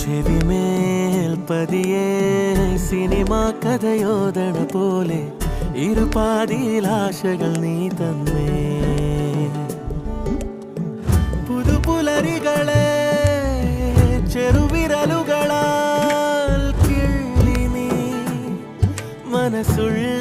ചെവിമേൽ പതിയെ സിനിമാ കഥയോദണ പോലെ ഇരുപാതിയിലാശകൾ നീ തന്നേ പുതുപുലരികളെ ചെറുവിരലുകളാൽ കിള്ളി നീ മനസ്സുള്ള